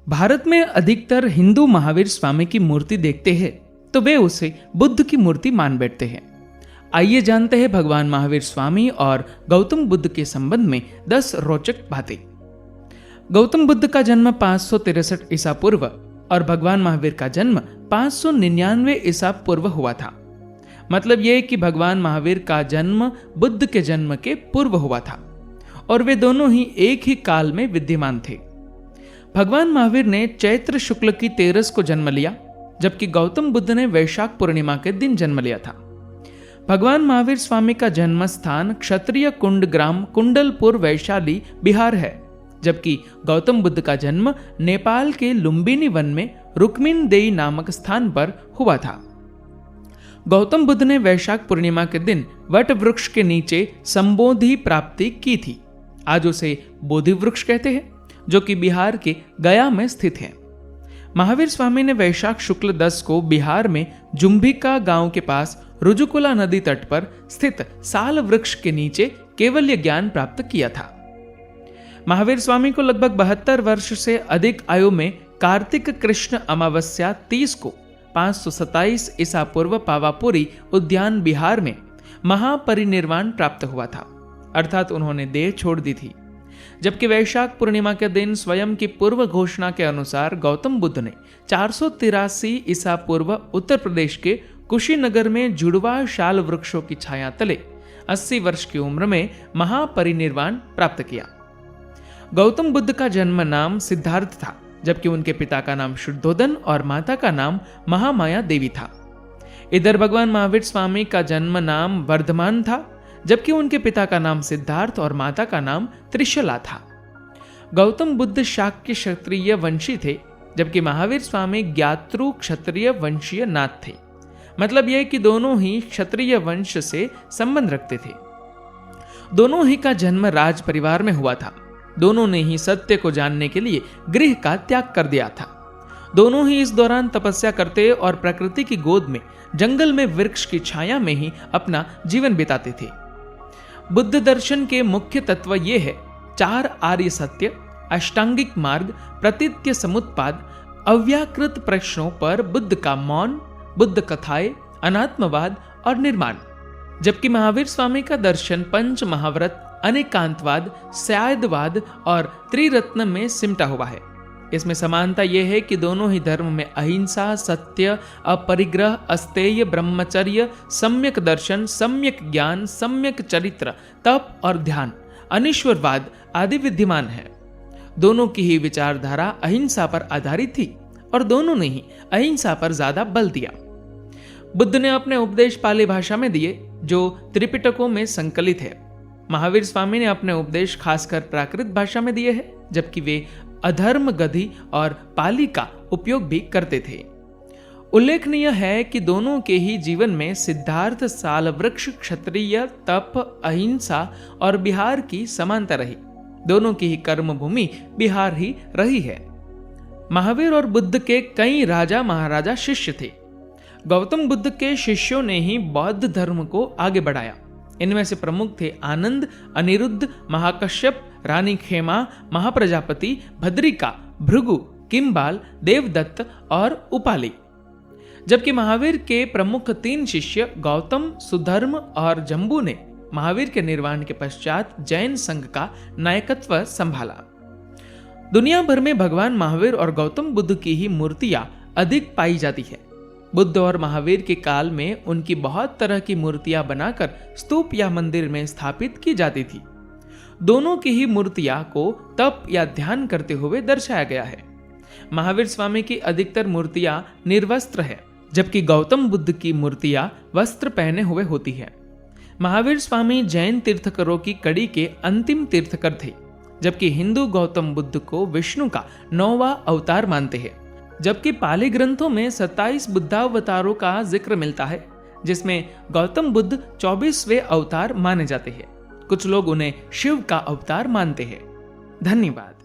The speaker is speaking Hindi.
भारत में अधिकतर हिंदू महावीर स्वामी की मूर्ति देखते हैं तो वे उसे बुद्ध की मूर्ति मान बैठते हैं। आइए जानते हैं भगवान महावीर स्वामी और गौतम बुद्ध के संबंध में 10 रोचक बातें। गौतम बुद्ध का जन्म 563 ईसा पूर्व और भगवान महावीर का जन्म 599 ईसा पूर्व हुआ था। मतलब यह कि भगवान महावीर का जन्म बुद्ध के जन्म के पूर्व हुआ था और वे दोनों ही एक ही काल में विद्यमान थे। भगवान महावीर ने चैत्र शुक्ल की 13 को जन्म लिया, जबकि गौतम बुद्ध ने वैशाख पूर्णिमा के दिन जन्म लिया था। भगवान महावीर स्वामी का जन्म स्थान क्षत्रिय कुंड ग्राम कुंडलपुर वैशाली बिहार है, जबकि गौतम बुद्ध का जन्म नेपाल के लुम्बिनी वन में रुक्मिनदेई नामक स्थान पर हुआ था। गौतम बुद्ध ने वैशाख पूर्णिमा के दिन वट वृक्ष के नीचे संबोधि प्राप्ति की थी। आज उसे बोधि वृक्ष कहते हैं, जो कि बिहार के गया में स्थित है। महावीर स्वामी ने वैशाख शुक्ल 10 को बिहार में जुम्भिका गांव के पास रुजुकुला नदी तट पर स्थित साल वृक्ष के नीचे केवल्य ज्ञान प्राप्त किया था। महावीर स्वामी को लगभग 72 वर्ष से अधिक आयु में कार्तिक कृष्ण अमावस्या 30 को 527 ईसा पूर्व पावापुरी उद्यान बिहार में महापरिनिर्वाण प्राप्त हुआ था, अर्थात उन्होंने देह छोड़ दी थी। जबकि वैशाख पूर्णिमा के दिन स्वयं की पूर्व घोषणा के अनुसार गौतम बुद्ध ने 483 ईसा पूर्व उत्तर प्रदेश के कुशीनगर में जुड़वा शाल वृक्षों की छाया तले 80 वर्ष की उम्र में महापरिनिर्वाण प्राप्त किया। गौतम बुद्ध का जन्म नाम सिद्धार्थ था, जबकि उनके पिता का नाम शुद्धोदन और माता का नाम महामाया देवी था। इधर भगवान महावीर स्वामी का जन्म नाम वर्धमान था, जबकि उनके पिता का नाम सिद्धार्थ और माता का नाम त्रिशला था। गौतम बुद्ध शाक्य क्षत्रिय वंशी थे, जबकि महावीर स्वामी ज्ञातृ क्षत्रिय वंशीय नाथ थे। मतलब यह कि दोनों ही क्षत्रिय वंश से संबंध रखते थे। दोनों ही का जन्म राज परिवार में हुआ था। दोनों ने ही सत्य को जानने के लिए गृह का त्याग कर दिया था। दोनों ही इस दौरान तपस्या करते और प्रकृति की गोद में जंगल में वृक्ष की छाया में ही अपना जीवन बिताते थे। बुद्ध दर्शन के मुख्य तत्व ये है: 4 आर्य सत्य, अष्टांगिक मार्ग, प्रतित्य समुत्पाद, अव्याकृत प्रश्नों पर बुद्ध का मौन, बुद्ध कथाएं, अनात्मवाद और निर्माण। जबकि महावीर स्वामी का दर्शन पंच महाव्रत, अनेकांतवाद, स्यादवाद और त्रिरत्न में सिमटा हुआ है। इसमें समानता यह है कि दोनों ही धर्म में अहिंसा, सत्य, अपरिग्रह, अस्तेय, ब्रह्मचर्य, सम्यक दर्शन, सम्यक ज्ञान, सम्यक चरित्र, तप और ध्यान, अनीश्वरवाद आदि विद्यमान है। दोनों की ही विचारधारा अहिंसा पर आधारित थी और दोनों ने ही अहिंसा पर ज्यादा बल दिया। बुद्ध ने अपने उपदेश पाली भाषा में दिए, जो त्रिपिटकों में संकलित है। महावीर स्वामी ने अपने उपदेश खासकर प्राकृत भाषा में दिए हैं, जबकि वे अधर्म गधि और पाली का उपयोग भी करते थे। उल्लेखनीय है कि दोनों के ही जीवन में सिद्धार्थ, साल वृक्ष, क्षत्रिय, तप, अहिंसा और बिहार की समानता रही। दोनों की ही कर्म भूमि बिहार ही रही है। महावीर और बुद्ध के कई राजा महाराजा शिष्य थे। गौतम बुद्ध के शिष्यों ने ही बौद्ध धर्म को आगे बढ़ाया। इनमें से प्रमुख थे आनंद, अनिरुद्ध, महाकश्यप, रानी खेमा, महाप्रजापति, भद्रिका, भृगु, किम्बाल, देवदत्त और उपाली। जबकि महावीर के प्रमुख 3 शिष्य गौतम, सुधर्म और जम्बू ने महावीर के निर्वाण के पश्चात जैन संघ का नायकत्व संभाला। दुनिया भर में भगवान महावीर और गौतम बुद्ध की ही मूर्तियां अधिक पाई जाती है। बुद्ध और महावीर के काल में उनकी बहुत तरह की मूर्तियां बनाकर स्तूप या मंदिर में स्थापित की जाती थी। दोनों की ही मूर्तियां को तप या ध्यान करते हुए दर्शाया गया है। महावीर स्वामी की अधिकतर मूर्तियां निर्वस्त्र है, जबकि गौतम बुद्ध की मूर्तियां वस्त्र पहने हुए होती है। महावीर स्वामी जैन तीर्थकरों की कड़ी के अंतिम तीर्थकर थे, जबकि हिंदू गौतम बुद्ध को विष्णु का 9वां अवतार मानते हैं। जबकि पाली ग्रंथों में 27 बुद्धावतारों का जिक्र मिलता है, जिसमें गौतम बुद्ध 24वें अवतार माने जाते हैं। कुछ लोग उन्हें शिव का अवतार मानते हैं। धन्यवाद।